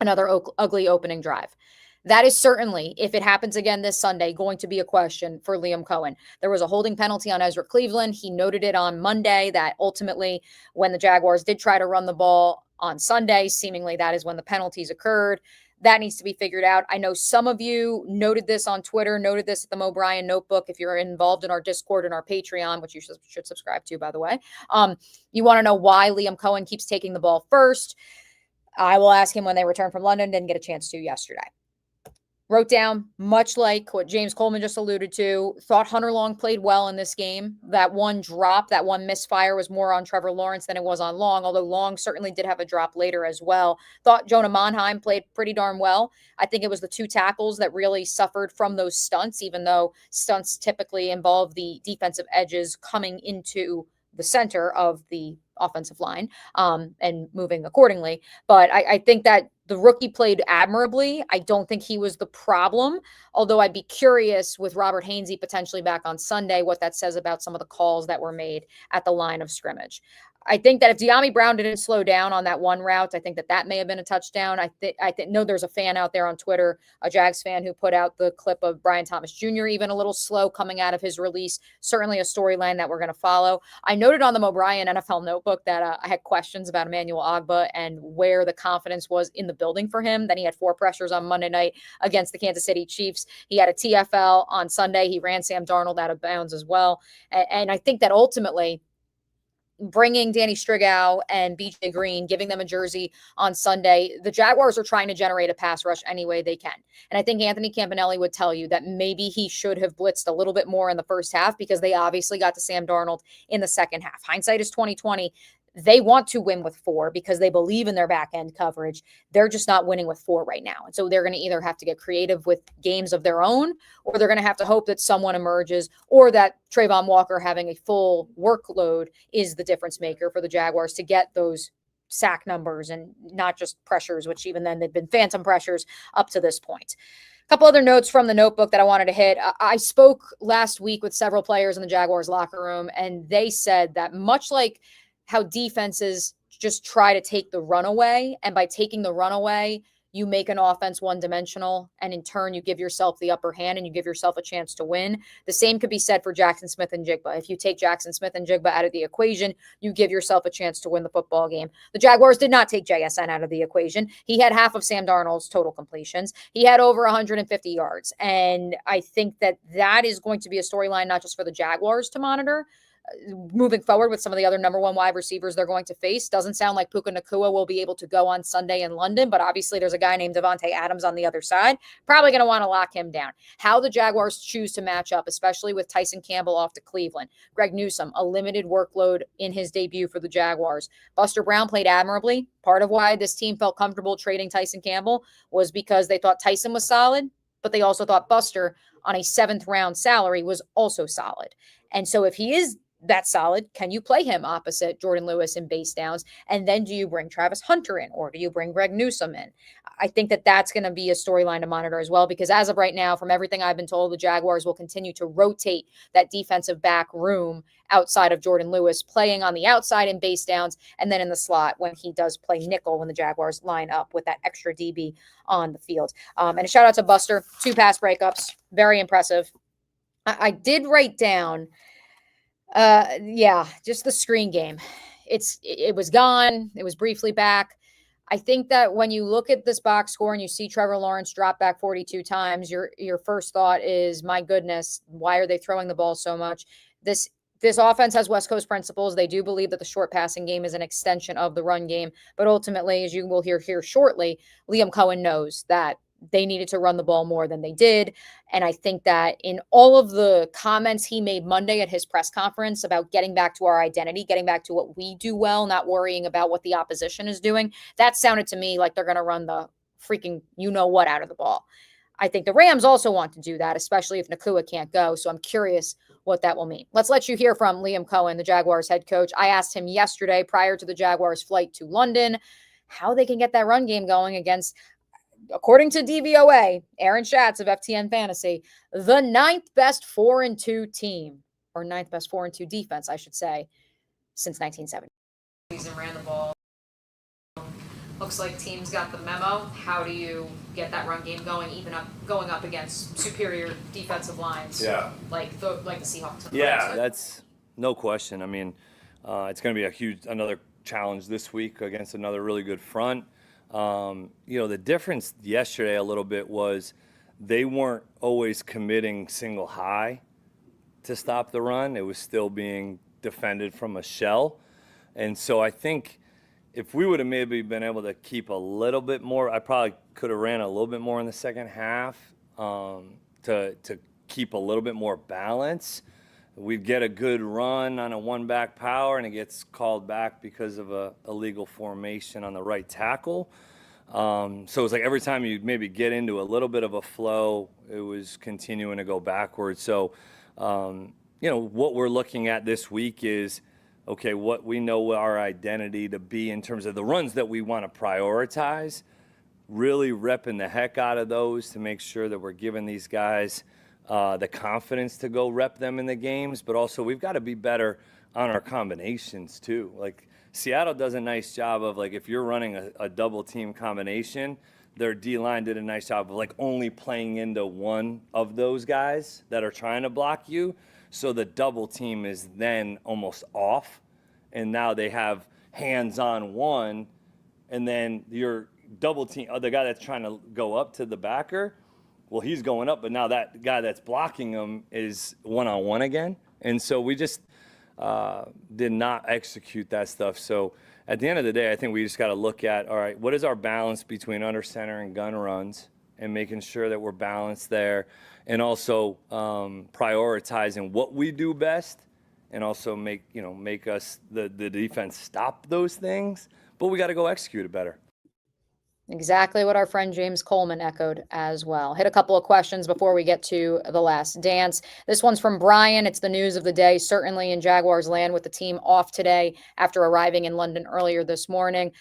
Another ugly opening drive. That is certainly, if it happens again this Sunday, going to be a question for Liam Cohen. There was a holding penalty on Ezra Cleveland. He noted it on Monday that ultimately when the Jaguars did try to run the ball on Sunday, seemingly that is when the penalties occurred. That needs to be figured out. I know some of you noted this on Twitter, noted this at the Mo Bryan Notebook. If you're involved in our Discord and our Patreon, which you should subscribe to, by the way, you want to know why Liam Cohen keeps taking the ball first. I will ask him when they return from London. Didn't get a chance to yesterday. Wrote down, much like what James Coleman just alluded to, thought Hunter Long played well in this game. That one drop, that one misfire was more on Trevor Lawrence than it was on Long, although Long certainly did have a drop later as well. Thought Jonah Monheim played pretty darn well. I think it was the 2 tackles that really suffered from those stunts, even though stunts typically involve the defensive edges coming into the center of the offensive line and moving accordingly. But I think that the rookie played admirably. I don't think he was the problem, although I'd be curious with Robert Hainsey potentially back on Sunday what that says about some of the calls that were made at the line of scrimmage. I think that if De'Ami Brown didn't slow down on that one route, I think that may have been a touchdown. I know there's a fan out there on Twitter, a Jags fan, who put out the clip of Brian Thomas Jr. even a little slow coming out of his release. Certainly a storyline that we're going to follow. I noted on the O'Brien NFL Notebook that I had questions about Emmanuel Ogbah and where the confidence was in the building for him. Then he had 4 pressures on Monday night against the Kansas City Chiefs. He had a TFL on Sunday. He ran Sam Darnold out of bounds as well. And I think that ultimately, bringing Danny Strigow and BJ Green, giving them a jersey on Sunday, the Jaguars are trying to generate a pass rush any way they can. And I think Anthony Campanelli would tell you that maybe he should have blitzed a little bit more in the first half because they obviously got to Sam Darnold in the second half. Hindsight is 20/20. They want to win with 4 because they believe in their back end coverage. They're just not winning with 4 right now. And so they're going to either have to get creative with games of their own, or they're going to have to hope that someone emerges, or that Trayvon Walker having a full workload is the difference maker for the Jaguars to get those sack numbers and not just pressures, which even then they've been phantom pressures up to this point. A couple other notes from the notebook that I wanted to hit. I spoke last week with several players in the Jaguars locker room, and they said that much like how defenses just try to take the run away, and by taking the run away, you make an offense one-dimensional, and in turn, you give yourself the upper hand and you give yourself a chance to win. The same could be said for Jackson Smith and Jigba. If you take Jackson Smith and Jigba out of the equation, you give yourself a chance to win the football game. The Jaguars did not take JSN out of the equation. He had half of Sam Darnold's total completions. He had over 150 yards, and I think that is going to be a storyline not just for the Jaguars to monitor, moving forward with some of the other number 1 wide receivers they're going to face. Doesn't sound like Puka Nacua will be able to go on Sunday in London, but obviously there's a guy named Devontae Adams on the other side. Probably going to want to lock him down. How the Jaguars choose to match up, especially with Tyson Campbell off to Cleveland. Greg Newsome, a limited workload in his debut for the Jaguars. Buster Brown played admirably. Part of why this team felt comfortable trading Tyson Campbell was because they thought Tyson was solid, but they also thought Buster on a 7th round salary was also solid. And so if he is that solid, can you play him opposite Jordan Lewis in base downs? And then do you bring Travis Hunter in, or do you bring Greg Newsome in? I think that's going to be a storyline to monitor as well, because as of right now, from everything I've been told, the Jaguars will continue to rotate that defensive back room outside of Jordan Lewis, playing on the outside in base downs, and then in the slot when he does play nickel when the Jaguars line up with that extra DB on the field. And a shout out to Buster, 2 pass breakups, very impressive. I did write down just the screen game. It was gone. It was briefly back. I think that when you look at this box score and you see Trevor Lawrence drop back 42 times, your first thought is, my goodness, why are they throwing the ball so much? This offense has West Coast principles. They do believe that the short passing game is an extension of the run game. But ultimately, as you will hear here shortly, Liam Cohen knows that they needed to run the ball more than they did. And I think that in all of the comments he made Monday at his press conference about getting back to our identity, getting back to what we do well, not worrying about what the opposition is doing, that sounded to me like they're going to run the freaking you-know-what out of the ball. I think the Rams also want to do that, especially if Nacua can't go. So I'm curious what that will mean. Let's let you hear from Liam Cohen, the Jaguars head coach. I asked him yesterday, prior to the Jaguars' flight to London, how they can get that run game going against, according to DVOA, Aaron Schatz of FTN Fantasy, the 9th best 4-2 team, or 9th best 4-2 defense, I should say, since 1970. And ran the ball. Looks like teams got the memo. How do you get that run game going, going up against superior defensive lines? Yeah. Like the Seahawks. Yeah, that's no question. I mean, it's going to be another challenge this week against another really good front. The difference yesterday a little bit was they weren't always committing single high to stop the run. It was still being defended from a shell. And so I think if we would have maybe been able to keep a little bit more, I probably could have ran a little bit more in the second half to keep a little bit more balance. We'd get a good run on a one-back power, and it gets called back because of a illegal formation on the right tackle. So it's like every time you maybe get into a little bit of a flow, it was continuing to go backwards. So, what we're looking at this week is, okay, what we know our identity to be in terms of the runs that we want to prioritize, really repping the heck out of those to make sure that we're giving these guys the confidence to go rep them in the games, but also we've got to be better on our combinations too. Like Seattle does a nice job of, like, if you're running a double team combination, their D-line did a nice job of like only playing into one of those guys that are trying to block you. So the double team is then almost off, and now they have hands on one, and then your double team, the guy that's trying to go up to the backer, well, he's going up, but now that guy that's blocking him is one-on-one again. And so we just did not execute that stuff. So at the end of the day, I think we just got to look at, all right, what is our balance between under center and gun runs, and making sure that we're balanced there, and also prioritizing what we do best, and also make us the defense stop those things. But we got to go execute it better. Exactly what our friend James Coleman echoed as well. Hit a couple of questions before we get to the last dance. This one's from Brian. It's the news of the day, certainly in Jaguars land, with the team off today after arriving in London earlier this morning.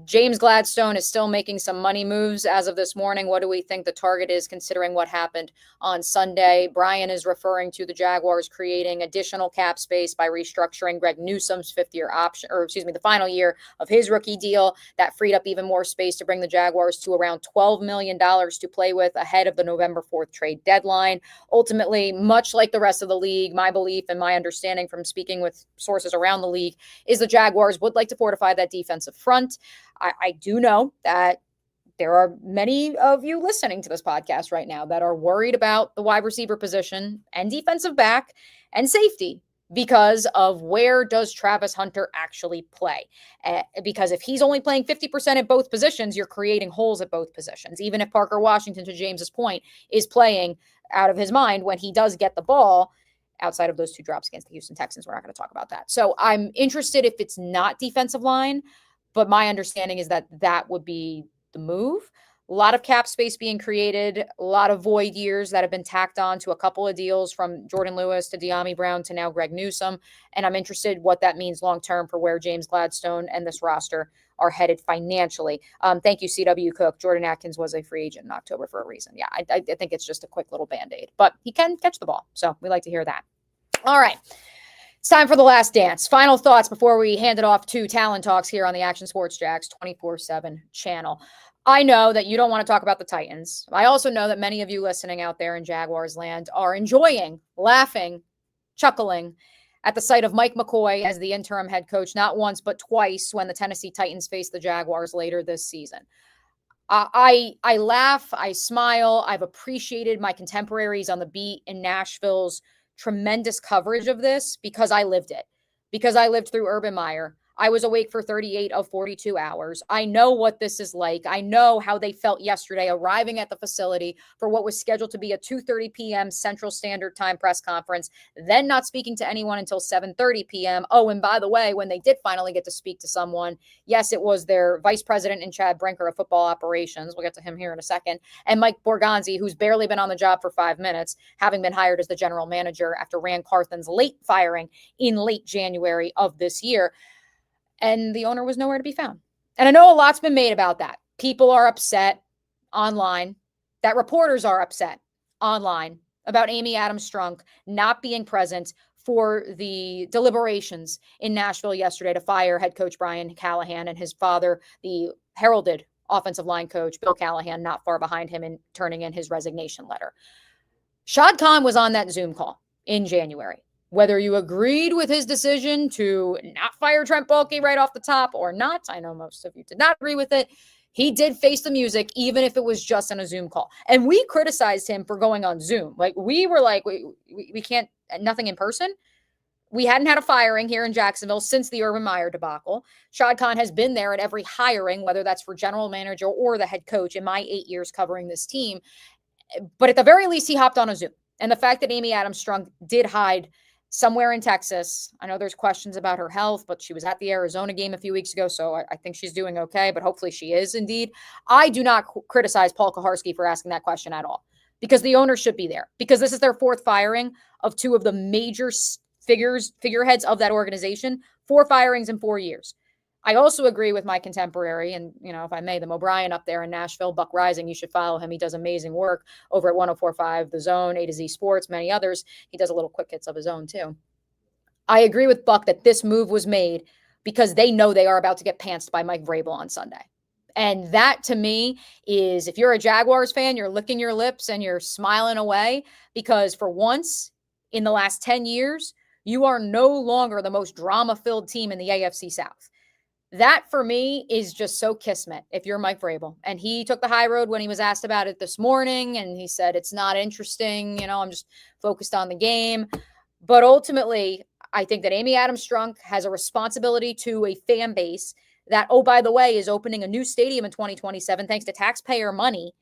James Gladstone is still making some money moves as of this morning. What do we think the target is, considering what happened on Sunday? Brian is referring to the Jaguars creating additional cap space by restructuring Greg Newsome's the final year of his rookie deal. That freed up even more space to bring the Jaguars to around $12 million to play with ahead of the November 4th trade deadline. Ultimately, much like the rest of the league, my belief and my understanding from speaking with sources around the league is the Jaguars would like to fortify that defensive front. I do know that there are many of you listening to this podcast right now that are worried about the wide receiver position and defensive back and safety because of where does Travis Hunter actually play. Because if he's only playing 50% at both positions, you're creating holes at both positions. Even if Parker Washington, to James's point, is playing out of his mind when he does get the ball, outside of those two drops against the Houston Texans, we're not going to talk about that. So I'm interested if it's not defensive line, but my understanding is that that would be the move. A lot of cap space being created, a lot of void years that have been tacked on to a couple of deals, from Jordan Lewis to De'Ami Brown to now Greg Newsome. And I'm interested what that means long-term for where James Gladstone and this roster are headed financially. Thank you, CW Cook. Jordan Atkins was a free agent in October for a reason. Yeah, I think it's just a quick little Band-Aid, but he can catch the ball. So we like to hear that. All right. It's time for the last dance. Final thoughts before we hand it off to Talent Talks here on the Action Sports Jax 24/7 channel. I know that you don't want to talk about the Titans. I also know that many of you listening out there in Jaguars land are enjoying, laughing, chuckling at the sight of Mike McCoy as the interim head coach, not once but twice when the Tennessee Titans face the Jaguars later this season. I laugh, I smile. I've appreciated my contemporaries on the beat in Nashville's tremendous coverage of this because I lived it, because I lived through Urban Meyer. I was awake for 38 of 42 hours. I know what this is like. I know how they felt yesterday arriving at the facility for what was scheduled to be a 2:30 p.m. Central Standard Time press conference, then not speaking to anyone until 7:30 p.m. Oh, and by the way, when they did finally get to speak to someone, yes, it was their vice president and Chad Brinker of football operations. We'll get to him here in a second. And Mike Borgonzi, who's barely been on the job for 5 minutes, having been hired as the general manager after Rand Carthen's late firing in late January of this year. And the owner was nowhere to be found. And I know a lot's been made about that. People are upset online, that reporters are upset online about Amy Adams Strunk not being present for the deliberations in Nashville yesterday to fire head coach Brian Callahan and his father, the heralded offensive line coach, Bill Callahan, not far behind him in turning in his resignation letter. Shad Khan was on that Zoom call in January. Whether you agreed with his decision to not fire Trent Baalke right off the top or not, I know most of you did not agree with it. He did face the music, even if it was just on a Zoom call. And we criticized him for going on Zoom. Like, we were like, we can't, nothing in person. We hadn't had a firing here in Jacksonville since the Urban Meyer debacle. Shad Khan has been there at every hiring, whether that's for general manager or the head coach, in my 8 years covering this team. But at the very least, he hopped on a Zoom. And the fact that Amy Adams-Strunk did hide somewhere in Texas. I know there's questions about her health, but she was at the Arizona game a few weeks ago, so I think she's doing okay, but hopefully she is indeed. I do not criticize Paul Kuharsky for asking that question at all, because the owner should be there, because this is their fourth firing of two of the major figureheads of that organization, 4 firings in 4 years. I also agree with my contemporary, and, if I may, the O'Brien up there in Nashville, Buck Rising. You should follow him. He does amazing work over at 104.5 The Zone, A to Z Sports, many others. He does a little quick hits of his own too. I agree with Buck that this move was made because they know they are about to get pantsed by Mike Vrabel on Sunday. And that, to me, is, if you're a Jaguars fan, you're licking your lips and you're smiling away, because for once in the last 10 years, you are no longer the most drama-filled team in the AFC South. That, for me, is just so kismet if you're Mike Vrabel. And he took the high road when he was asked about it this morning, and he said, it's not interesting. I'm just focused on the game. But ultimately, I think that Amy Adams-Strunk has a responsibility to a fan base that, oh, by the way, is opening a new stadium in 2027 thanks to taxpayer money.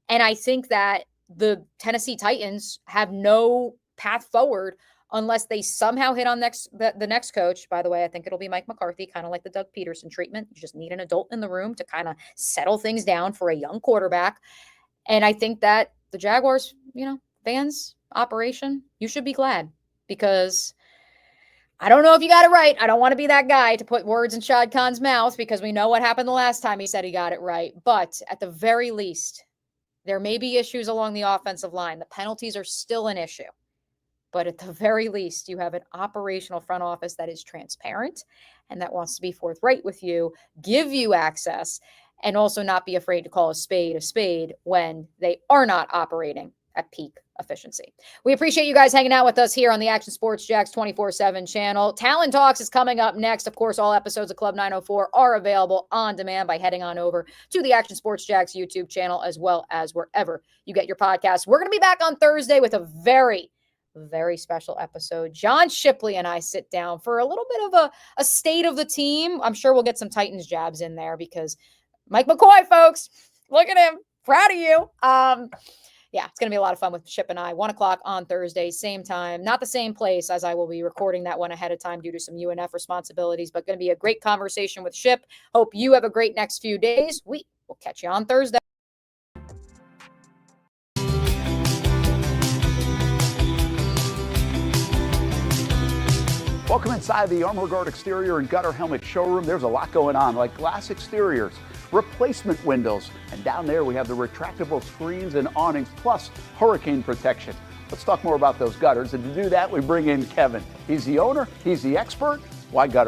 And I think that the Tennessee Titans have no path forward unless they somehow hit on the next coach. By the way, I think it'll be Mike McCarthy, kind of like the Doug Peterson treatment. You just need an adult in the room to kind of settle things down for a young quarterback. And I think that the Jaguars, fans, operation, you should be glad, because I don't know if you got it right. I don't want to be that guy to put words in Shad Khan's mouth, because we know what happened the last time he said he got it right. But at the very least, there may be issues along the offensive line. The penalties are still an issue. But at the very least, you have an operational front office that is transparent and that wants to be forthright with you, give you access, and also not be afraid to call a spade when they are not operating at peak efficiency. We appreciate you guys hanging out with us here on the Action Sports Jax 24/7 channel. Talent Talks is coming up next. Of course, all episodes of Club 904 are available on demand by heading on over to the Action Sports Jax YouTube channel, as well as wherever you get your podcasts. We're going to be back on Thursday with a very special episode. John Shipley and I sit down for a little bit of a state of the team. I'm sure we'll get some Titans jabs in there, because Mike McCoy, folks, look at him. Proud of you. Yeah, it's going to be a lot of fun with Ship and I. 1 o'clock on Thursday, same time, not the same place, as I will be recording that one ahead of time due to some UNF responsibilities, but going to be a great conversation with Ship. Hope you have a great next few days. We will catch you on Thursday. Welcome inside the Armor Guard exterior and gutter helmet showroom. There's a lot going on, like glass exteriors, replacement windows, and down there we have the retractable screens and awnings, plus hurricane protection. Let's talk more about those gutters, and to do that we bring in Kevin. He's the owner, he's the expert. Why gutter?